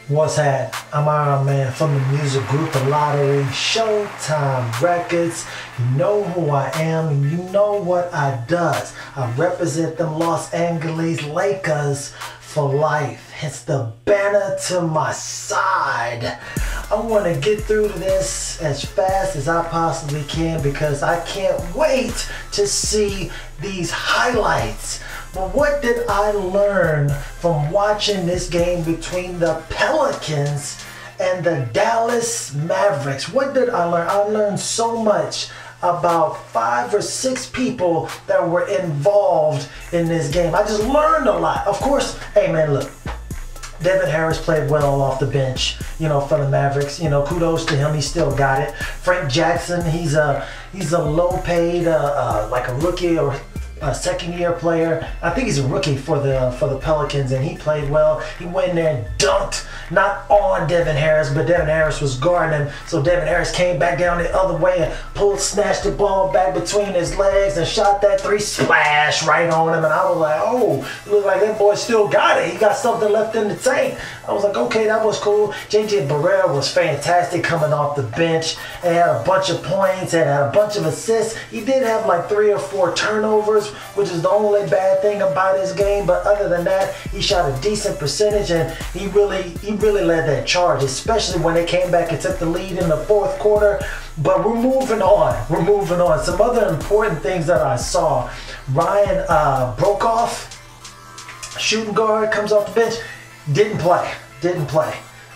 What's that? I'm Iron Man from the music group theLottory, Showtime Records. You know who I am and you know what I does. I represent them Los Angeles Lakers for life. It's the banner to my side. I want to get through this as fast as I possibly can because I can't wait to see these highlights. But what did I learn from watching this game between the Pelicans and the Dallas Mavericks? What did I learn? I learned so much about 5 or 6 people that were involved in this game. I just learned a lot. Of course, hey man, look. Devin Harris played well off the bench, you know, for the Mavericks. You know, kudos to him. He still got it. Frank Jackson, he's a low-paid, like a rookie or a second-year player. I think he's a rookie for the Pelicans, and he played well. He went in there and dunked, not on Devin Harris, but Devin Harris was guarding him. So Devin Harris came back down the other way and snatched the ball back between his legs and shot that 3 splash right on him. And I was like, oh, look like that boy still got it. He got something left in the tank. I was like, okay, that was cool. Jmvol was fantastic coming off the bench and had a bunch of points and had a bunch of assists. He did have like 3 or 4 turnovers, which is the only bad thing about his game. But other than that, he shot a decent percentage and he really led that charge, especially when they came back and took the lead in the 4th quarter. But we're moving on. We're moving on. Some other important things that I saw. Ryan Brokoff, shooting guard, comes off the bench. Didn't play.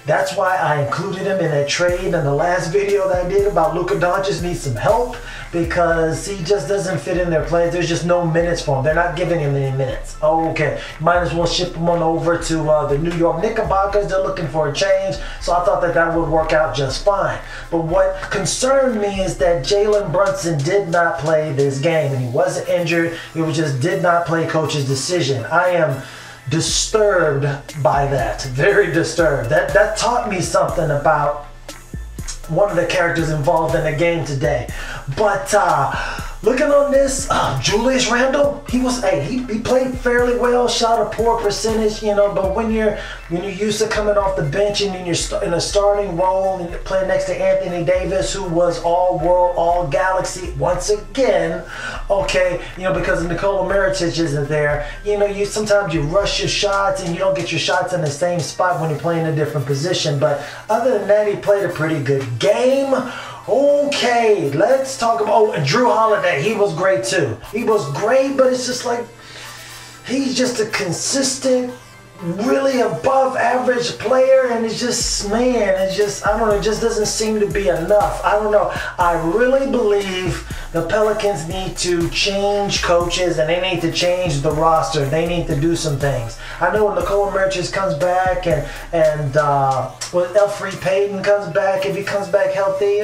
That's why I included him in that trade in the last video that I did about Luka Doncic needs some help because he just doesn't fit in their play. There's just no minutes for him. They're not giving him any minutes. Okay, might as well ship him on over to the New York Knickerbockers. They're looking for a change, so I thought that would work out just fine. But what concerned me is that Jalen Brunson did not play this game, and he wasn't injured. He just did not play coach's decision. I am disturbed by that, very disturbed. That taught me something about one of the characters involved in the game today. But looking on this, Julius Randle, he played fairly well, shot a poor percentage, you know. But when you're used to coming off the bench and you're in a starting role and you're playing next to Anthony Davis, who was all world, all galaxy once again, okay, you know, because Nikola Mirotic isn't there. You know, sometimes you rush your shots and you don't get your shots in the same spot when you're playing a different position. But other than that, he played a pretty good game. Okay, let's talk about, and Drew Holiday, he was great too. He was great, but it's just like, he's just a consistent, really above average player, and it's just, man, it's just, I don't know, it just doesn't seem to be enough. I don't know. I really believe the Pelicans need to change coaches and they need to change the roster. They need to do some things. I know when Nikola Mirotic comes back and when Elfrid Payton comes back, if he comes back healthy,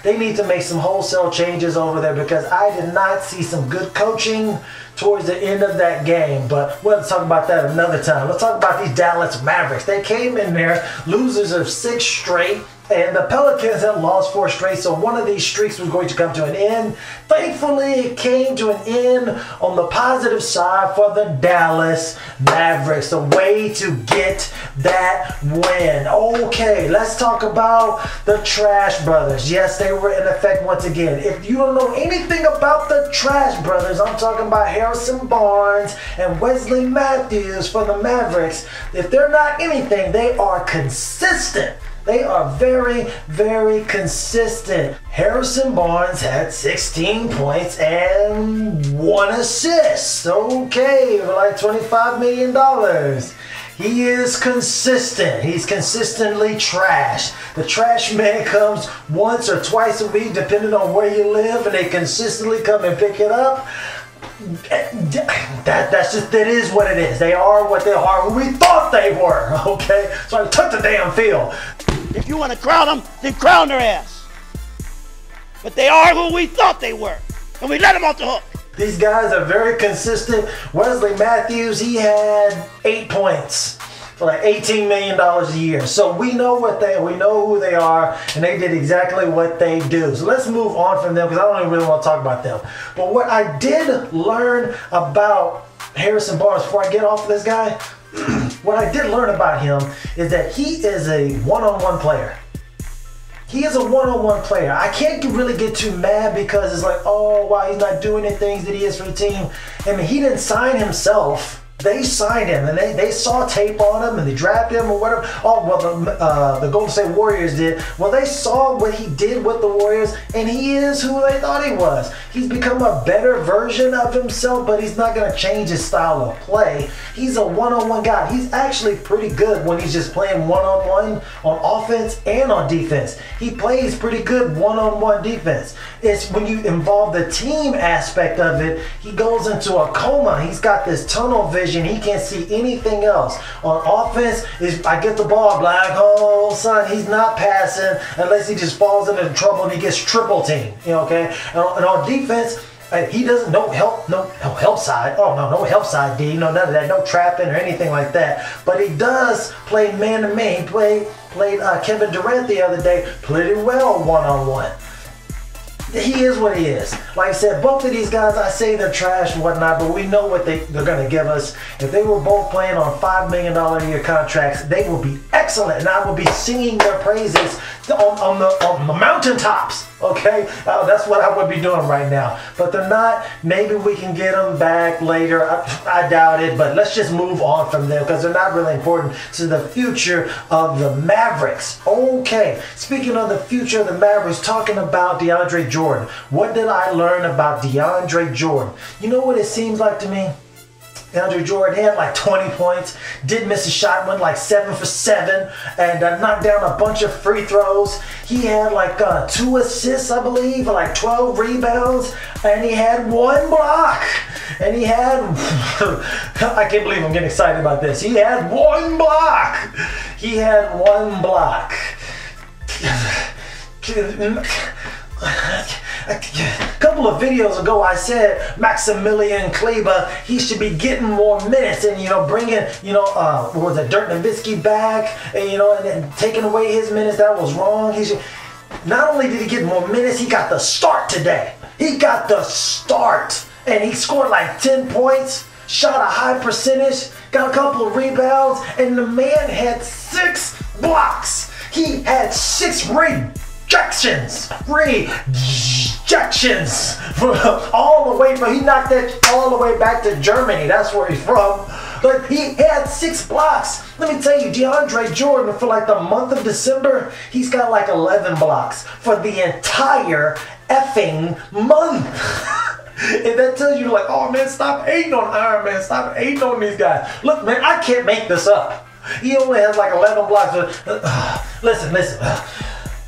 they need to make some wholesale changes over there because I did not see some good coaching towards the end of that game. But we'll talk about that another time. Let's talk about these Dallas Mavericks. They came in there losers of 6 straight. And the Pelicans had lost 4 straight, so one of these streaks was going to come to an end. Thankfully, it came to an end on the positive side for the Dallas Mavericks. A way to get that win. Okay, let's talk about the Trash Brothers. Yes, they were in effect once again. If you don't know anything about the Trash Brothers, I'm talking about Harrison Barnes and Wesley Matthews for the Mavericks. If they're not anything, they are consistent. They are very, very consistent. Harrison Barnes had 16 points and 1 assist. Okay, for like $25 million. He is consistent. He's consistently trash. The trash man comes once or twice a week, depending on where you live, and they consistently come and pick it up. That is what it is. They are what they are, who we thought they were. Okay, so I took the damn field. If you want to crown them, then crown their ass. But they are who we thought they were, and we let them off the hook. These guys are very consistent. Wesley Matthews, he had 8 points for like $18 million a year. So we know who they are, and they did exactly what they do. So let's move on from them because I don't even really want to talk about them. But what I did learn about Harrison Barnes before I get off of this guy, what I did learn about him is that he is a one-on-one player. He is a one-on-one player. I can't really get too mad because it's like, oh, wow, he's not doing the things that he is for the team. I mean, he didn't sign himself. They signed him, and they saw tape on him, and they drafted him or whatever. Oh, well, the Golden State Warriors did. Well, they saw what he did with the Warriors, and he is who they thought he was. He's become a better version of himself, but he's not going to change his style of play. He's a one-on-one guy. He's actually pretty good when he's just playing one-on-one on offense and on defense. He plays pretty good one-on-one defense. It's when you involve the team aspect of it, he goes into a coma. He's got this tunnel vision. He can't see anything else. On offense, I get the ball, black hole, son. He's not passing unless he just falls into trouble and he gets triple teamed. You know, okay? And on defense, he doesn't no help side. Oh no, no help side D. No, none of that. No trapping or anything like that. But he does play man to man. He played Kevin Durant the other day. Played it well one-on-one. He is what he is. Like I said, both of these guys, I say they're trash and whatnot, but we know what they're going to give us. If they were both playing on $5 million a year contracts, they will be excellent, and I will be singing their praises on the mountaintops. Okay, that's what I would be doing right now. But they're not. Maybe we can get them back later. I doubt it. But let's just move on from them because they're not really important to the future of the Mavericks. Okay, speaking of the future of the Mavericks, talking about DeAndre Jordan. What did I learn about DeAndre Jordan? You know what it seems like to me? DeAndre Jordan had like 20 points, did miss a shot, went like 7 for 7, and knocked down a bunch of free throws. He had like 2 assists, I believe, like 12 rebounds, and he had 1 block. And he had, I can't believe I'm getting excited about this. He had 1 block. He had 1 block. A couple of videos ago, I said Maximilian Kleber, he should be getting more minutes and, bringing, what was it, Dirk Nowitzki back, and, and taking away his minutes. That was wrong. He should, not only did he get more minutes, he got the start today. He got the start, and he scored like 10 points, shot a high percentage, got a couple of rebounds, and the man had 6 blocks. He had 6 rejections all the way from, he knocked that all the way back to Germany. That's where he's from. But he had 6 blocks. Let me tell you, DeAndre Jordan, for like the month of December, he's got like 11 blocks for the entire effing month. And that tells you like, oh man, stop hating on Iron Man. Stop hating on these guys. Look, man, I can't make this up. He only has like 11 blocks. Listen.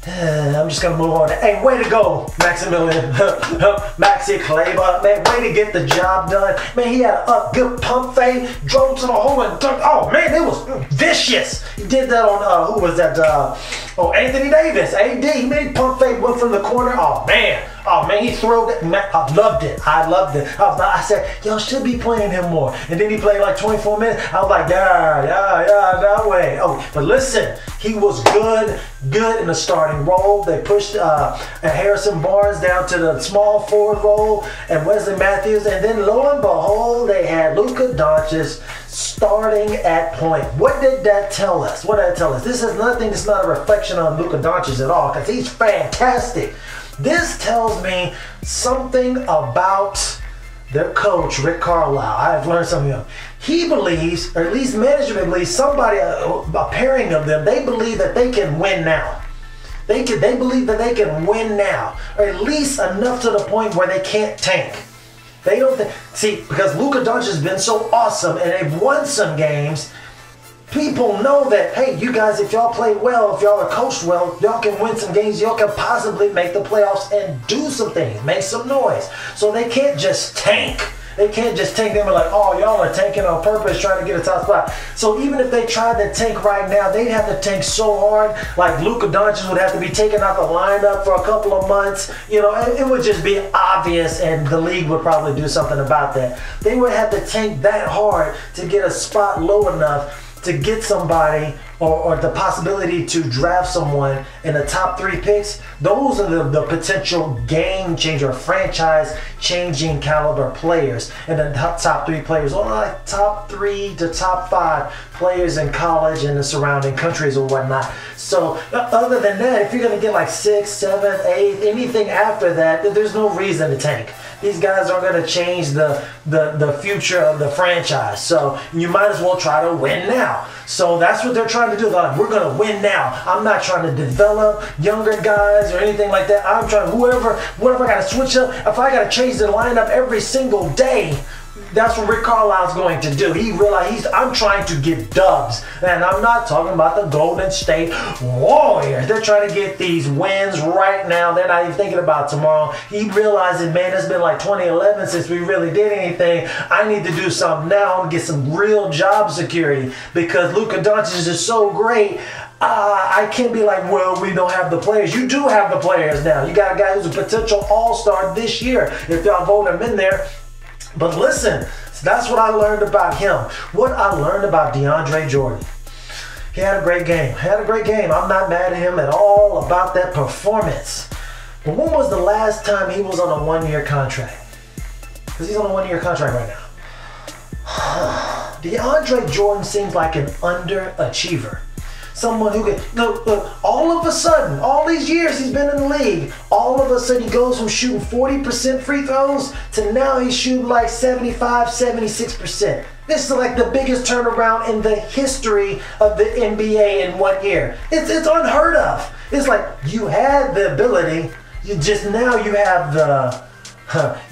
I'm just gonna move on. Hey, way to go, Maximilian. Maxi Kleber, man, way to get the job done. Man, he had a good pump fake, drove to the hole and dunked. Oh man, it was vicious. He did that on who was that? Anthony Davis, AD. He made pump fake, went from the corner. Oh man, he threw it. Man, I loved it. I said, y'all should be playing him more. And then he played like 24 minutes. I was like, yeah, that way. Oh, but listen, he was good in the starting role. They pushed Harrison Barnes down to the small forward role and Wesley Matthews. And then lo and behold, they had Luka Doncic starting at point. What did that tell us? This is nothing. It's not a reflection on Luka Doncic at all because he's fantastic. This tells me something about their coach, Rick Carlisle. I've learned something of him. He believes, or at least management believes, somebody, a pairing of them, they believe that they can win now. They believe that they can win now, or at least enough to the point where they can't tank. They don't see, because Luka Doncic has been so awesome and they've won some games. People know that, hey, you guys, if y'all play well, if y'all are coached well, y'all can win some games, y'all can possibly make the playoffs and do some things, make some noise. So they can't just tank. They can't just tank them and like, oh, y'all are tanking on purpose trying to get a top spot. So even if they tried to tank right now, they'd have to tank so hard, like Luka Doncic would have to be taken out the lineup for a couple of months. It would just be obvious and the league would probably do something about that. They would have to tank that hard to get a spot low enough to get somebody or the possibility to draft someone in the top 3 picks, those are the potential game changer, franchise changing caliber players. And the top 3 players, or like top 3 to top 5 players in college and the surrounding countries or whatnot. So other than that, if you're going to get like 6th, 7th, 8th, anything after that, there's no reason to tank. These guys aren't going to change the future of the franchise. So you might as well try to win now. So that's what they're trying to do. They're like, we're going to win now. I'm not trying to develop younger guys or anything like that. I'm trying, whatever I got to switch up. If I got to change the lineup every single day, that's what Rick Carlisle's going to do. He realized I'm trying to get dubs. And I'm not talking about the Golden State Warriors. They're trying to get these wins right now. They're not even thinking about tomorrow. He realizes, man, it's been like 2011 since we really did anything. I need to do something now and get some real job security because Luka Doncic is so great. I can't be like, well, we don't have the players. You do have the players now. You got a guy who's a potential all-star this year if y'all vote him in there. But listen, that's what I learned about him. What I learned about DeAndre Jordan. He had a great game. I'm not mad at him at all about that performance. But when was the last time he was on a 1-year contract? Because he's on a 1-year contract right now. DeAndre Jordan seems like an underachiever. Someone who can, look, all of a sudden, all these years he's been in the league, all of a sudden he goes from shooting 40% free throws to now he's shooting like 75, 76%. This is like the biggest turnaround in the history of the NBA in 1 year. It's unheard of. It's like you had the ability, you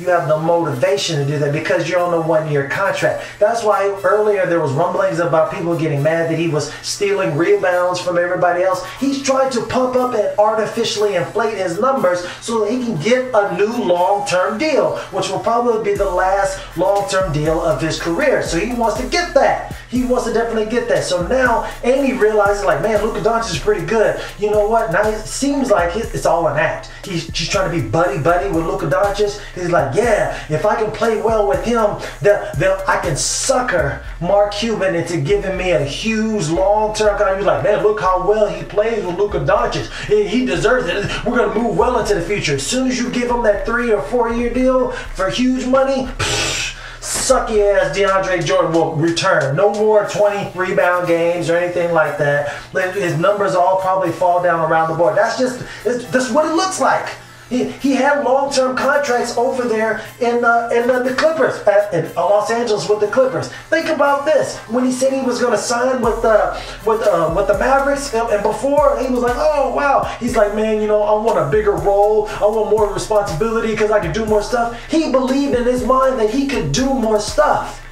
have the motivation to do that because you're on a 1-year contract. That's why earlier there was rumblings about people getting mad that he was stealing rebounds from everybody else. He's trying to pump up and artificially inflate his numbers so that he can get a new long-term deal, which will probably be the last long-term deal of his career. So he wants to get that. He wants to definitely get that. So now, and he realizes like, man, Luka Doncic is pretty good. You know what? Now it seems like it's all an act. He's trying to be buddy-buddy with Luka Doncic. He's like, yeah, if I can play well with him, I can sucker Mark Cuban into giving me a huge long-term contract. He's like, man, look how well he plays with Luka Doncic. He deserves it. We're going to move well into the future. As soon as you give him that 3 or 4 year deal for huge money, sucky ass DeAndre Jordan will return. No more 20 rebound games or anything like that. His numbers all probably fall down around the board. That's what it looks like. He had long-term contracts over there in the Clippers, in Los Angeles with the Clippers. Think about this. When he said he was going to sign with the Mavericks, and before he was like, oh wow, he's like, man, you know, I want a bigger role, I want more responsibility because I can do more stuff. He believed in his mind that he could do more stuff.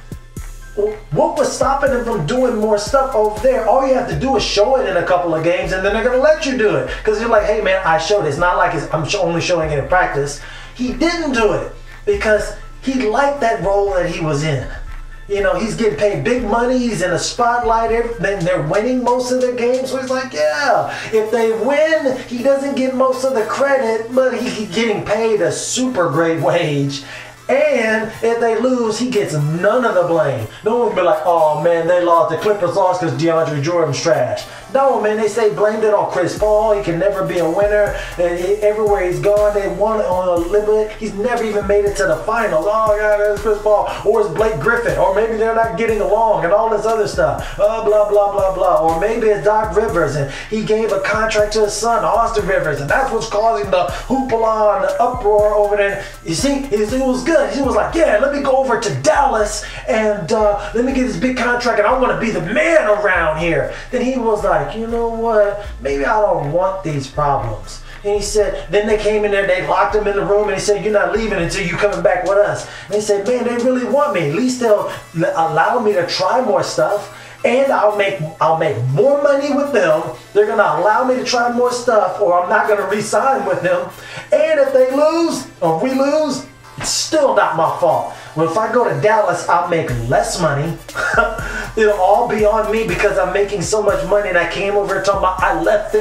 What was stopping him from doing more stuff over there? All you have to do is show it in a couple of games and then they're going to let you do it. Because you're like, hey man, I showed it. It's not like I'm only showing it in practice. He didn't do it because he liked that role that he was in. You know, he's getting paid big money. He's in a spotlight. Then they're winning most of their games. So he's like, yeah, if they win, he doesn't get most of the credit, but he's getting paid a super great wage. And if they lose, he gets none of the blame. No one will be like, oh man, they lost, the Clippers lost because DeAndre Jordan's trash. No, man, they say blamed it on Chris Paul. He can never be a winner. And everywhere he's gone, they won on a limit. He's never even made it to the finals. Oh, God, it's Chris Paul. Or it's Blake Griffin. Or maybe they're not getting along and all this other stuff. Blah, blah, blah, blah. Or maybe it's Doc Rivers and he gave a contract to his son, Austin Rivers. And that's what's causing the hoopla and the uproar over there. You see, it was good. He was like, yeah, let me go over to Dallas and let me get this big contract and I want to be the man around here. Then he was like, you know what, maybe I don't want these problems. And he said, then they came in there, they locked him in the room and he said, you're not leaving until you coming back with us. And he said, man, they really want me. At least they'll allow me to try more stuff and I'll make more money with them. They're going to allow me to try more stuff or I'm not going to re-sign with them. And if they lose or we lose, Still not my fault. Well, if I go to Dallas, I'll make less money. It'll all be on me because I'm making so much money, and I came over here talking about I left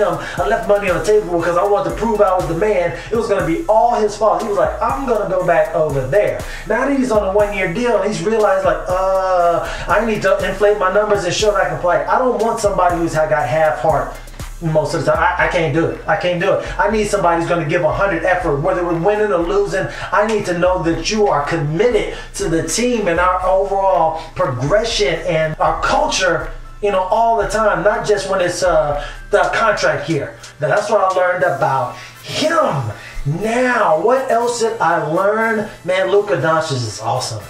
money on the table because I wanted to prove I was the man. It was going to be all his fault. He was like, I'm going to go back over there. Now that he's on a 1-year deal, and he's realized like, I need to inflate my numbers and show that I can play. I don't want somebody who's got half heart. Most of the time, I can't do it. I can't do it. I need somebody who's going to give 100 effort, whether we're winning or losing. I need to know that you are committed to the team and our overall progression and our culture, all the time, not just when it's the contract year. Now, that's what I learned about him. Now, what else did I learn? Man, Luka Doncic is awesome.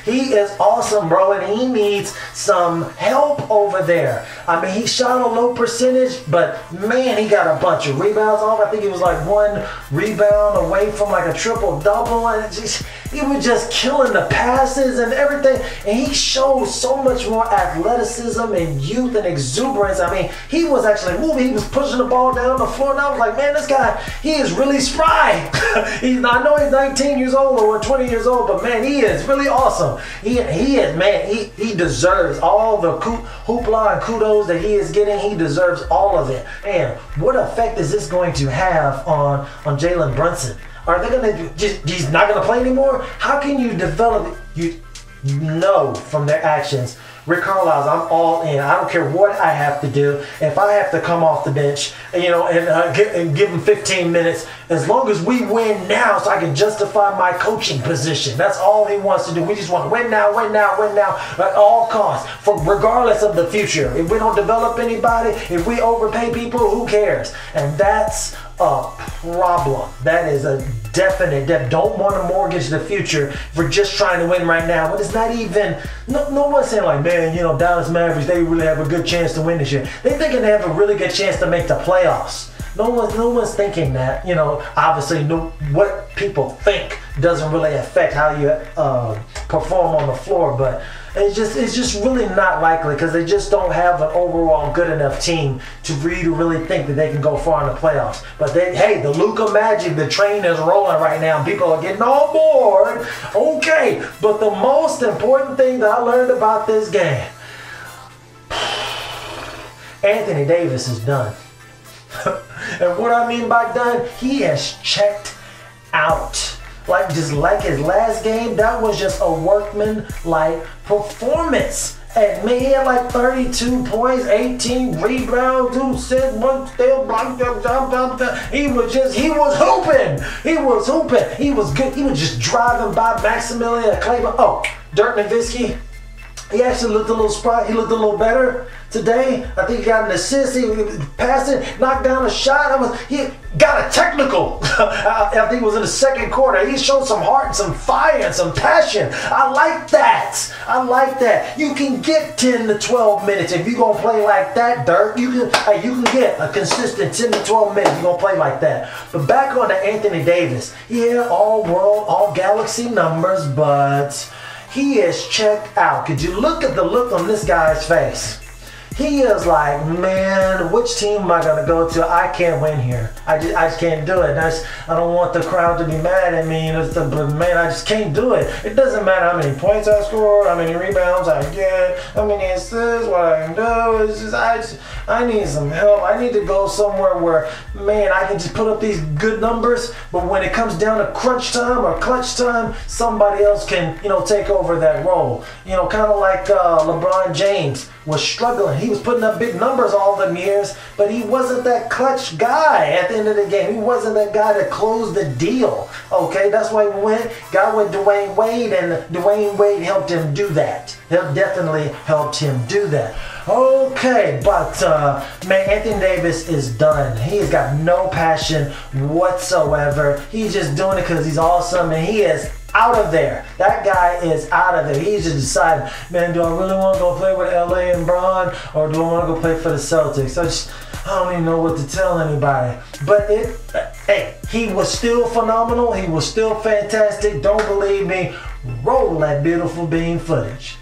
He is awesome, bro, and he needs some help over there. I mean, he shot a low percentage, but man, he got a bunch of rebounds off. I think he was like 1 rebound away from like a triple-double, and he was just killing the passes and everything, and he showed so much more athleticism and youth and exuberance. I mean, he was actually moving. He was pushing the ball down the floor, and I was like, man, this guy, he is really spry. I know he's 19 years old or 20 years old, but man, he is really awesome. He is, man, he deserves all the hoopla and kudos that he is getting. He deserves all of it. And what effect is this going to have on Jalen Brunson? Are they going to he's not going to play anymore? How can you develop you know from their actions? Rick Carlisle's, I'm all in. I don't care what I have to do. If I have to come off the bench, and give him 15 minutes, as long as we win now so I can justify my coaching position. That's all he wants to do. We just want to win now, win now, win now at all costs, regardless of the future. If we don't develop anybody, if we overpay people, who cares? And that's a problem. That is a definite. Don't want to mortgage the future for just trying to win right now. But it's not even, no one's saying like, man, Dallas Mavericks, they really have a good chance to win this year. They're thinking they have a really good chance to make the playoffs. No one's thinking that. Obviously, what people think doesn't really affect how you perform on the floor, but it's just really not likely because they just don't have an overall good enough team to really think that they can go far in the playoffs. But the Luka Magic, the train is rolling right now. People are getting on board. Okay, but the most important thing that I learned about this game, Anthony Davis is done. And what I mean by done, he has checked out. Just like his last game, that was just a workman-like performance. And man, he had like 32 points, 18 rebounds, 2 assists, 1 steal, block, he was hooping. He was good. He was just driving by Maximilian Kleber. Oh, Dirk Nowitzki. He actually looked a little spry. He looked a little better today. I think he got an assist. He passed it, knocked down a shot. He got a technical. I think it was in the second quarter. He showed some heart and some fire and some passion. I like that. You can get 10 to 12 minutes if you're going to play like that, Dirk. You can get a consistent 10 to 12 minutes. You're going to play like that. But back on to Anthony Davis. Yeah, all world, all galaxy numbers, but he is checked out. Could you look at the look on this guy's face? He is like, man, which team am I going to go to? I can't win here. I just can't do it. I don't want the crowd to be mad at me. But man, I just can't do it. It doesn't matter how many points I score, how many rebounds I get, how many assists, what I can do. It's just, I need some help. I need to go somewhere where, man, I can just put up these good numbers, but when it comes down to crunch time or clutch time, somebody else can, take over that role. Kind of like LeBron James was struggling. He was putting up big numbers all them years, but he wasn't that clutch guy at the end of the game. He wasn't that guy that closed the deal. Okay, that's why he got with Dwayne Wade, and Dwayne Wade helped him do that. It definitely helped him do that. Okay, but man, Anthony Davis is done. He has got no passion whatsoever. He's just doing it because he's awesome, and he is out of there. That guy is out of there. He's just decided, man, do I really want to go play with LA and Bron, or do I want to go play for the Celtics? I don't even know what to tell anybody. But hey, he was still phenomenal. He was still fantastic. Don't believe me? Roll that beautiful beam footage.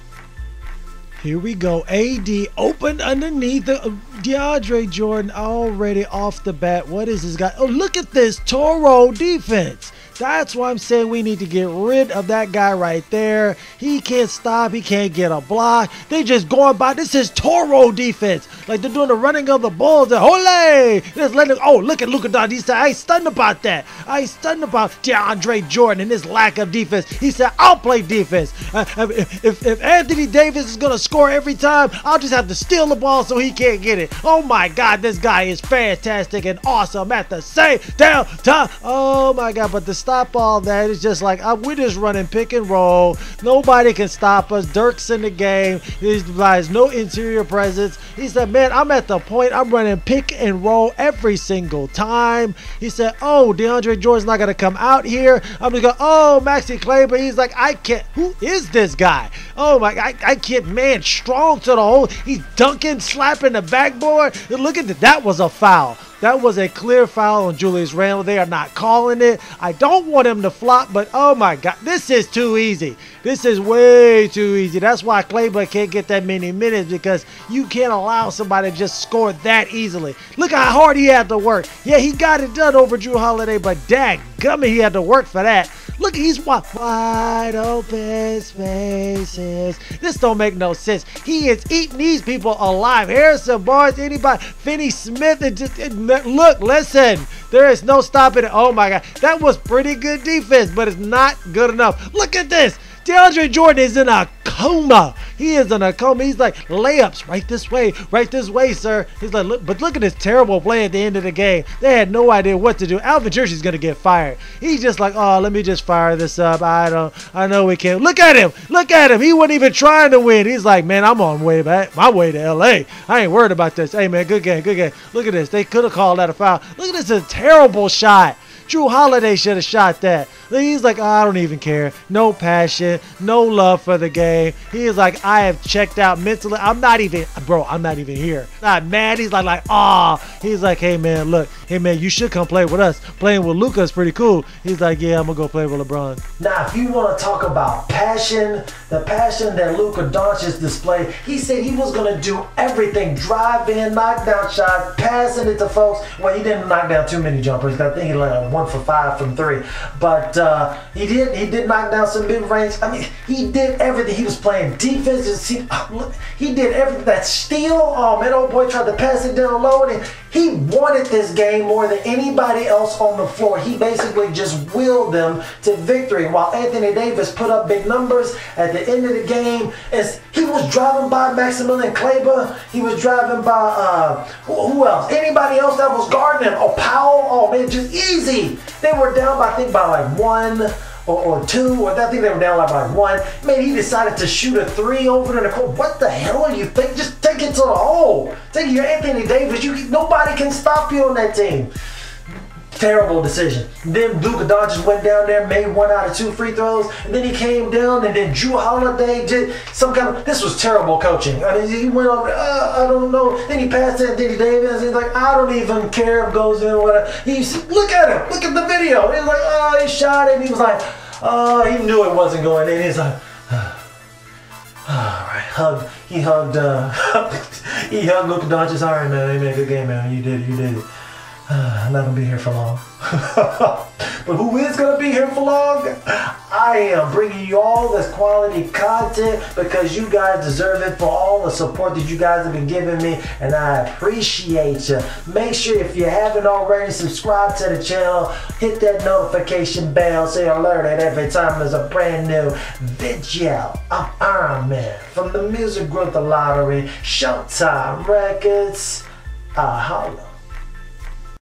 Here we go. AD open underneath the DeAndre Jordan already off the bat. What is this guy? Oh, look at this Toro defense. That's why I'm saying we need to get rid of that guy right there. He can't stop. He can't get a block. They just going by. This is Toro defense. Like they're doing the running of the Bulls. And Ole! Just letting, oh, look at Luka Doncic. He said, I ain't stunned about that. I ain't stunned about DeAndre Jordan and his lack of defense. He said, I'll play defense. If Anthony Davis is going to score every time, I'll just have to steal the ball so he can't get it. Oh my God, this guy is fantastic and awesome at the same damn time. Oh my God, but to stop all that, it's just like, we're just running pick and roll. Nobody can stop us. Dirk's in the game. There's no interior presence. He said, man, I'm at the point I'm running pick and roll every single time. He said, oh, DeAndre Jordan's not going to come out here. I'm going to go, oh, Maxi Kleber. He's like, I can't. Who is this guy? Oh my, I can't, man, strong to the hole. He's dunking, slapping the backboard. Look at that. That was a foul. That was a clear foul on Julius Randle. They are not calling it. I don't want him to flop, but oh my God, this is too easy. This is way too easy. That's why Kleber can't get that many minutes, because you can't allow somebody to just score that easily. Look how hard he had to work. Yeah, he got it done over Drew Holiday, but dadgummit, he had to work for that. Look, he's wide open spaces. This don't make no sense. He is eating these people alive. Harrison Barnes, anybody, Finney Smith, and just look, listen. There is no stopping it. Oh my God, that was pretty good defense, but it's not good enough. Look at this. DeAndre Jordan is in a coma. He is in a coma. He's like, layups right this way, sir. He's like, look, but look at this terrible play at the end of the game. They had no idea what to do. Alvin Jersey's gonna get fired. He's just like, oh, let me just fire this up. I know we can't. Look at him. Look at him. He wasn't even trying to win. He's like, man, I'm on my way to LA. I ain't worried about this. Hey man, good game, good game. Look at this. They could have called that a foul. Look at this, a terrible shot. Drew Holiday should have shot that. He's like, oh, I don't even care. No passion, no love for the game. He is like, I have checked out mentally. I'm not even here. Not mad. He's like, he's like, hey man, look, hey man, you should come play with us. Playing with Luka is pretty cool. He's like, yeah, I'm gonna go play with LeBron. Now, if you want to talk about passion, the passion that Luka Doncic displayed, he said he was gonna do everything: drive in, knock down shots, passing it to folks. Well, he didn't knock down too many jumpers. I think he like 1 for 5 from 3, but he did knock down some mid-range. I mean, he did everything. He was playing defense. He did everything. That steal, oh man, old boy tried to pass it down low, and he wanted this game more than anybody else on the floor. He basically just willed them to victory, while Anthony Davis put up big numbers at the end of the game. As he was driving by Maximilian Kleber, he was driving by who else? Anybody else that was guarding him? Oh, Powell. Oh man, just easy. They were down by, I think, by like 1 or 2, or I think they were down like by 1. Man, he decided to shoot a 3 over in the court. What the hell are you thinking? Just take it to the hole. Take your Anthony Davis. Nobody can stop you on that team. Terrible decision. Then Luka Doncic went down there, made 1 out of 2 free throws, and then he came down, and then Drew Holiday did some kind of. This was terrible coaching. I mean, he went over. I don't know. Then he passed to Anthony Davis. He's like, I don't even care if it goes in or whatever. Look at him. Look at the video. He's like, oh, he shot it. And he was like, oh, he knew it wasn't going in. He's like, all right, He hugged Luka Doncic. All right, man. You made a good game, man. You did it. I'm not going to be here for long. But who is going to be here for long? I am bringing you all this quality content because you guys deserve it, for all the support that you guys have been giving me, and I appreciate you. Make sure, if you haven't already, subscribe to the channel, hit that notification bell so you're alerted every time there's a brand new video of Ironman from the music group The Lottery, Showtime Records. Holla.